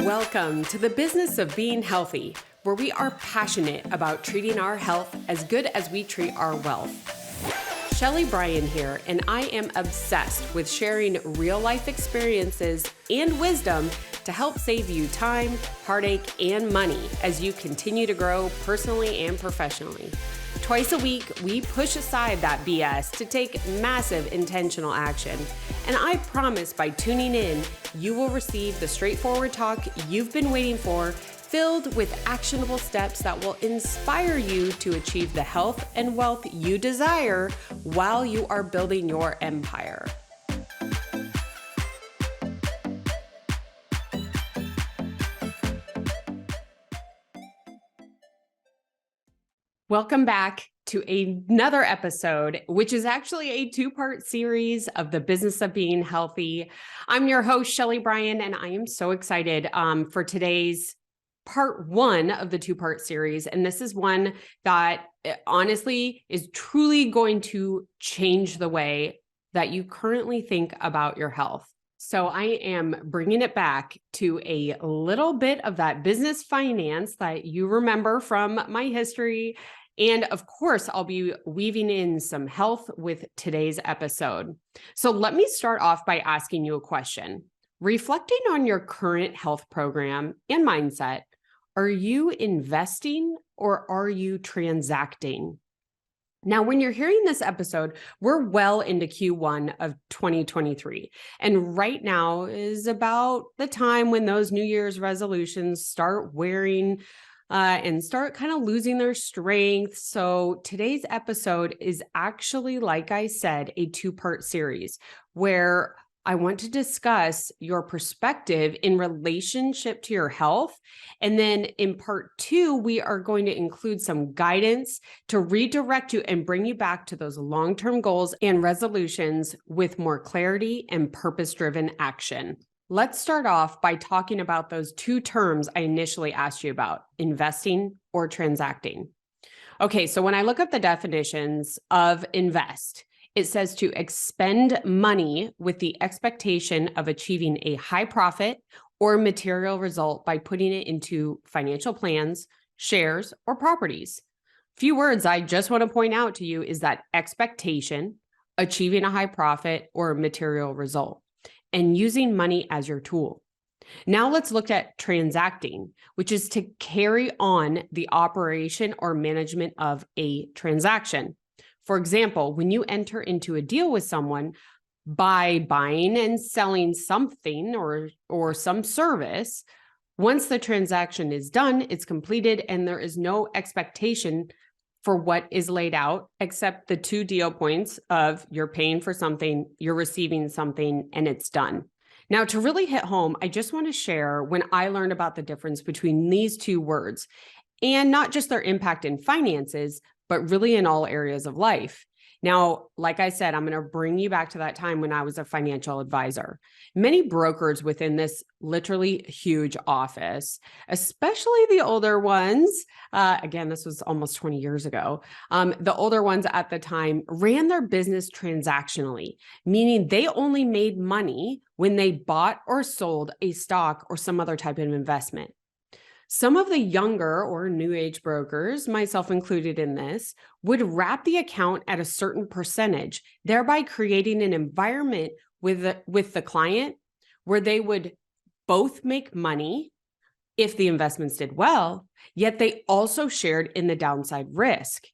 Welcome to the business of being healthy, where we are passionate about treating our health as good as we treat our wealth. Sheley Bryan here, and I am obsessed with sharing real-life experiences and wisdom to help save you time, heartache, and money as you continue to grow personally and professionally. Twice a week, we push aside that BS to take massive intentional action. And I promise by tuning in, you will receive the straightforward talk you've been waiting for, filled with actionable steps that will inspire you to achieve the health and wealth you desire while you are building your empire. Welcome back to another episode, which is actually a two-part series of the business of being healthy. I'm your host, Sheley Bryan, and I am so excited for today's part one of the two-part series. And this is one that honestly is truly going to change the way that you currently think about your health. So I am bringing it back to a little bit of that business finance that you remember from my history. And of course, I'll be weaving in some health with today's episode. So let me start off by asking you a question. Reflecting on your current health program and mindset, are you investing or are you transacting? Now, when you're hearing this episode, we're well into Q1 of 2023. And right now is about the time when those New Year's resolutions start wearing and start kind of losing their strength. So today's episode is actually, like I said, a two-part series where I want to discuss your perspective in relationship to your health. And then in part two, we are going to include some guidance to redirect you and bring you back to those long-term goals and resolutions with more clarity and purpose-driven action. Let's start off by talking about those two terms I initially asked you about, investing or transacting. Okay, so when I look up the definitions of invest, it says to expend money with the expectation of achieving a high profit or material result by putting it into financial plans, shares, or properties. Few words I just want to point out to you is that expectation, achieving a high profit or material result, and using money as your tool. Now let's look at transacting, which is to carry on the operation or management of a transaction. For example, when you enter into a deal with someone by buying and selling something or some service, once the transaction is done, it's completed, and there is no expectation for what is laid out except the two deal points of you're paying for something, you're receiving something, and it's done. Now, to really hit home, I just want to share when I learned about the difference between these two words and not just their impact in finances, but really in all areas of life. Now, like I said, I'm going to bring you back to that time when I was a financial advisor. Many brokers within this literally huge office, especially the older ones, again, this was almost 20 years ago, the older ones at the time ran their business transactionally, meaning they only made money when they bought or sold a stock or some other type of investment. Some of the younger or new age brokers, myself included in this, would wrap the account at a certain percentage, thereby creating an environment with the client where they would both make money if the investments did well, yet they also shared in the downside risk.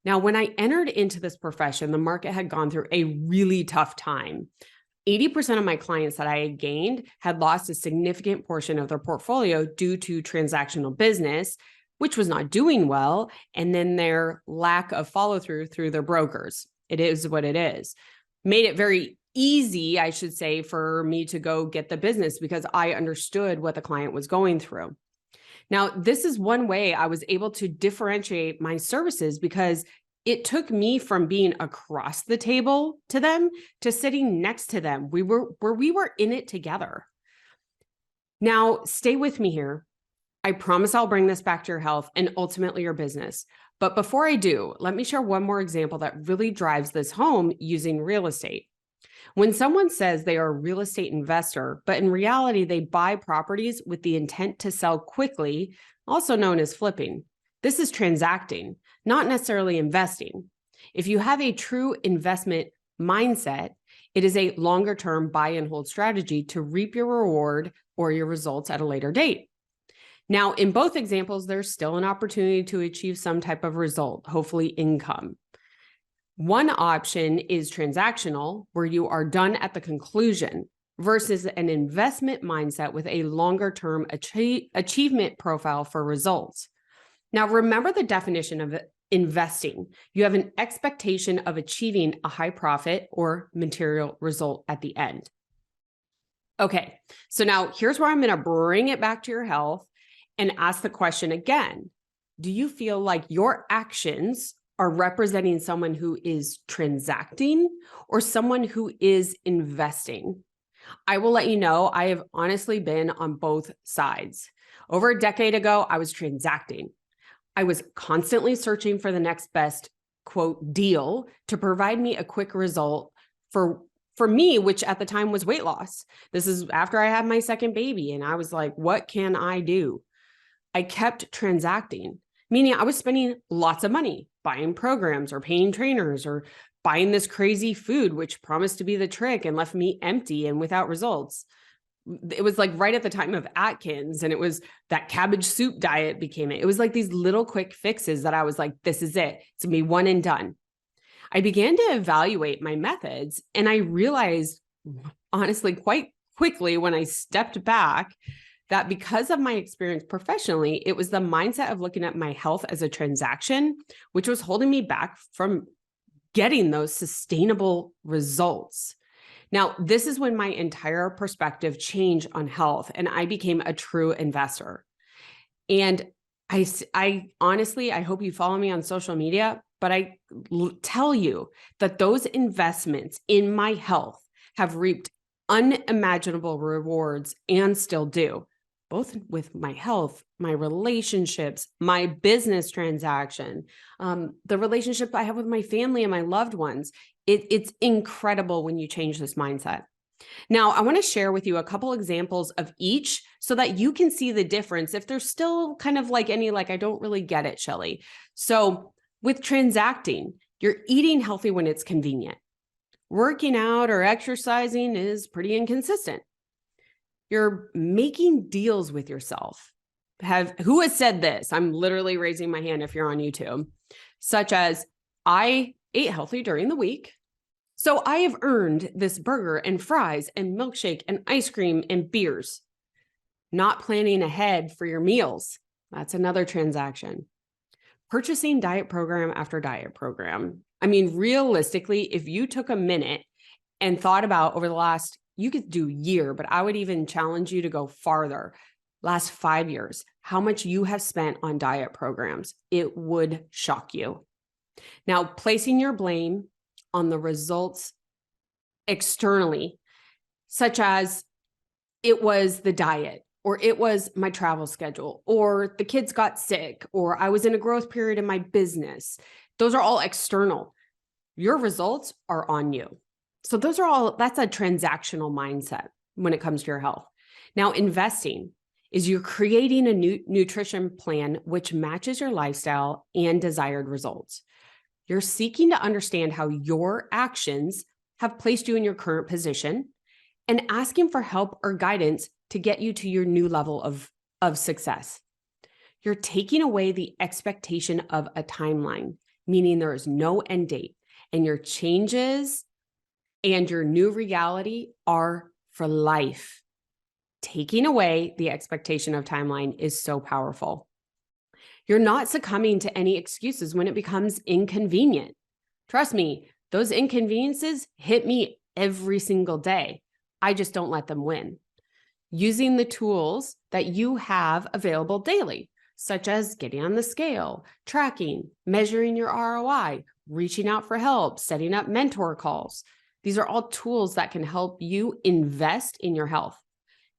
Now, when I entered into this profession, the market had gone through a really tough time. 80% of my clients that I had gained had lost a significant portion of their portfolio due to transactional business, which was not doing well, and then their lack of follow-through through their brokers. It is what it is. Made it very easy, I should say, for me to go get the business because I understood what the client was going through. Now, this is one way I was able to differentiate my services because it took me from being across the table to them to sitting next to them. We were in it together. Now, stay with me here. I promise I'll bring this back to your health and ultimately your business. But before I do, let me share one more example that really drives this home using real estate. When someone says they are a real estate investor, but in reality, they buy properties with the intent to sell quickly, also known as flipping, this is transacting, not necessarily investing. If you have a true investment mindset, it is a longer-term buy and hold strategy to reap your reward or your results at a later date. Now, in both examples, there's still an opportunity to achieve some type of result, hopefully income. One option is transactional, where you are done at the conclusion, versus an investment mindset with a longer-term achievement profile for results. Now, remember the definition of investing. You have an expectation of achieving a high profit or material result at the end. Okay, so now here's where I'm going to bring it back to your health and ask the question again. Do you feel like your actions are representing someone who is transacting or someone who is investing? I will let you know, I have honestly been on both sides. Over a decade ago, I was transacting. I was constantly searching for the next best, quote, deal to provide me a quick result for me, which at the time was weight loss. This is after I had my second baby, and I was like, what can I do? I kept transacting, meaning I was spending lots of money buying programs or paying trainers or buying this crazy food, which promised to be the trick and left me empty and without results. It was like right at the time of Atkins, and it was that cabbage soup diet became it. It was like these little quick fixes that I was like, this is it. It's gonna be one and done. I began to evaluate my methods, and I realized, honestly, quite quickly when I stepped back, that because of my experience professionally, it was the mindset of looking at my health as a transaction, which was holding me back from getting those sustainable results. Now, this is when my entire perspective changed on health, and I became a true investor. And I honestly, I hope you follow me on social media, but I tell you that those investments in my health have reaped unimaginable rewards and still do, both with my health, my relationships, my business transaction, the relationship I have with my family and my loved ones. It's incredible when you change this mindset. Now, I want to share with you a couple examples of each so that you can see the difference if there's still kind of like any, like, I don't really get it, Sheley. So with transacting, you're eating healthy when it's convenient. Working out or exercising is pretty inconsistent. You're making deals with yourself. Who has said this? I'm literally raising my hand if you're on YouTube, such as, I ate healthy during the week, so I have earned this burger and fries and milkshake and ice cream and beers. Not planning ahead for your meals. That's another transaction. Purchasing diet program after diet program. I mean, realistically, if you took a minute and thought about over the last, you could do year, but I would even challenge you to go farther, last 5 years, how much you have spent on diet programs, it would shock you. Now, placing your blame on the results externally, such as it was the diet, or it was my travel schedule, or the kids got sick, or I was in a growth period in my business. Those are all external. Your results are on you. So that's a transactional mindset when it comes to your health. Now, investing is you're creating a new nutrition plan which matches your lifestyle and desired results. You're seeking to understand how your actions have placed you in your current position and asking for help or guidance to get you to your new level of success. You're taking away the expectation of a timeline, meaning there is no end date, and your changes and your new reality are for life. Taking away the expectation of timeline is so powerful. You're not succumbing to any excuses when it becomes inconvenient. Trust me, those inconveniences hit me every single day. I just don't let them win. Using the tools that you have available daily, such as getting on the scale, tracking, measuring your ROI, reaching out for help, setting up mentor calls. These are all tools that can help you invest in your health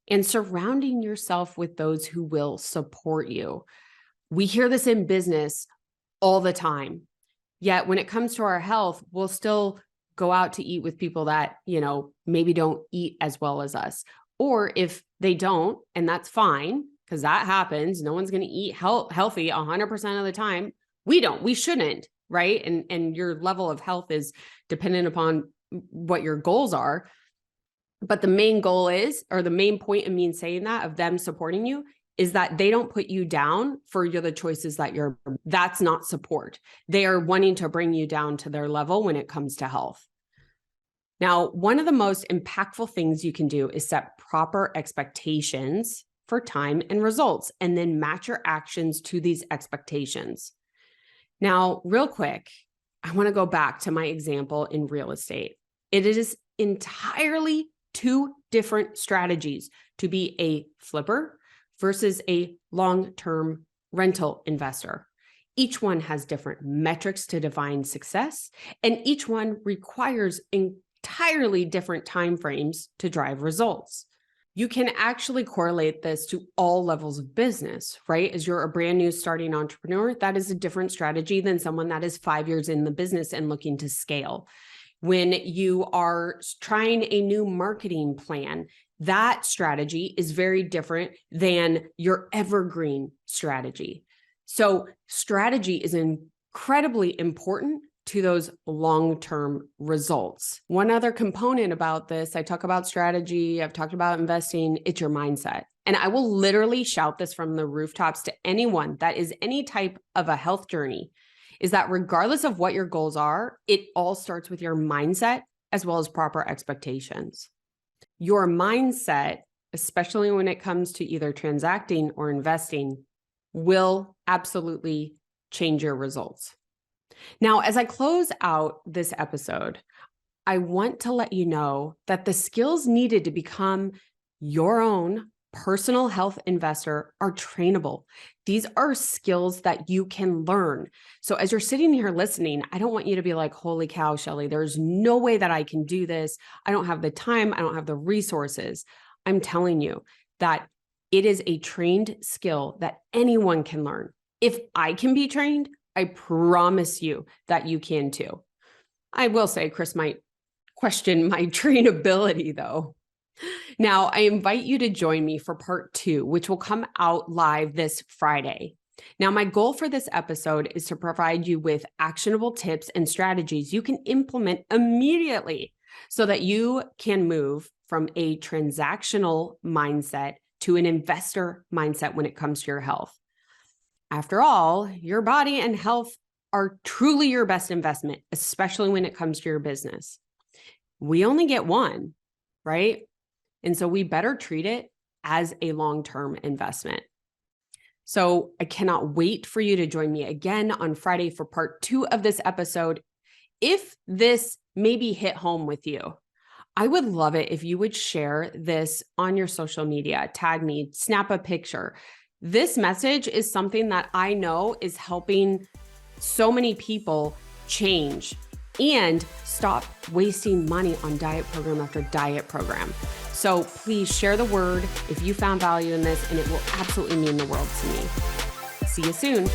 and surrounding yourself with those who will support you. We hear this in business all the time. Yet when it comes to our health, we'll still go out to eat with people that, maybe don't eat as well as us. Or if they don't, and that's fine, because that happens, no one's going to eat healthy 100% of the time. We shouldn't, right? And your level of health is dependent upon what your goals are. But the main goal is, or the main point of me saying that, of them supporting you, is that they don't put you down for the choices that's not support. They are wanting to bring you down to their level when it comes to health. Now, one of the most impactful things you can do is set proper expectations for time and results, and then match your actions to these expectations. Now, real quick, I want to go back to my example in real estate. It is entirely two different strategies to be a flipper versus a long-term rental investor. Each one has different metrics to define success, and each one requires entirely different timeframes to drive results. You can actually correlate this to all levels of business, right? As you're a brand new starting entrepreneur, that is a different strategy than someone that is 5 years in the business and looking to scale. When you are trying a new marketing plan, that strategy is very different than your evergreen strategy. So strategy is incredibly important to those long-term results. One other component about this, I talk about strategy, I've talked about investing, it's your mindset. And I will literally shout this from the rooftops to anyone that is any type of a health journey, is that regardless of what your goals are, it all starts with your mindset as well as proper expectations. Your mindset, especially when it comes to either transacting or investing, will absolutely change your results. Now, as I close out this episode, I want to let you know that the skills needed to become your own personal health investor are trainable. These are skills that you can learn. So as you're sitting here listening, I don't want you to be like, holy cow, Sheley, there's no way that I can do this. I don't have the time. I don't have the resources. I'm telling you that it is a trained skill that anyone can learn. If I can be trained, I promise you that you can too. I will say Chris might question my trainability though. Now, I invite you to join me for part 2, which will come out live this Friday. Now, my goal for this episode is to provide you with actionable tips and strategies you can implement immediately so that you can move from a transactional mindset to an investor mindset when it comes to your health. After all, your body and health are truly your best investment, especially when it comes to your business. We only get one, right? And so we better treat it as a long-term investment. So I cannot wait for you to join me again on Friday for part 2 of this episode. If this maybe hit home with you, I would love it if you would share this on your social media, tag me, snap a picture. This message is something that I know is helping so many people change and stop wasting money on diet program after diet program. So please share the word if you found value in this, and it will absolutely mean the world to me. See you soon.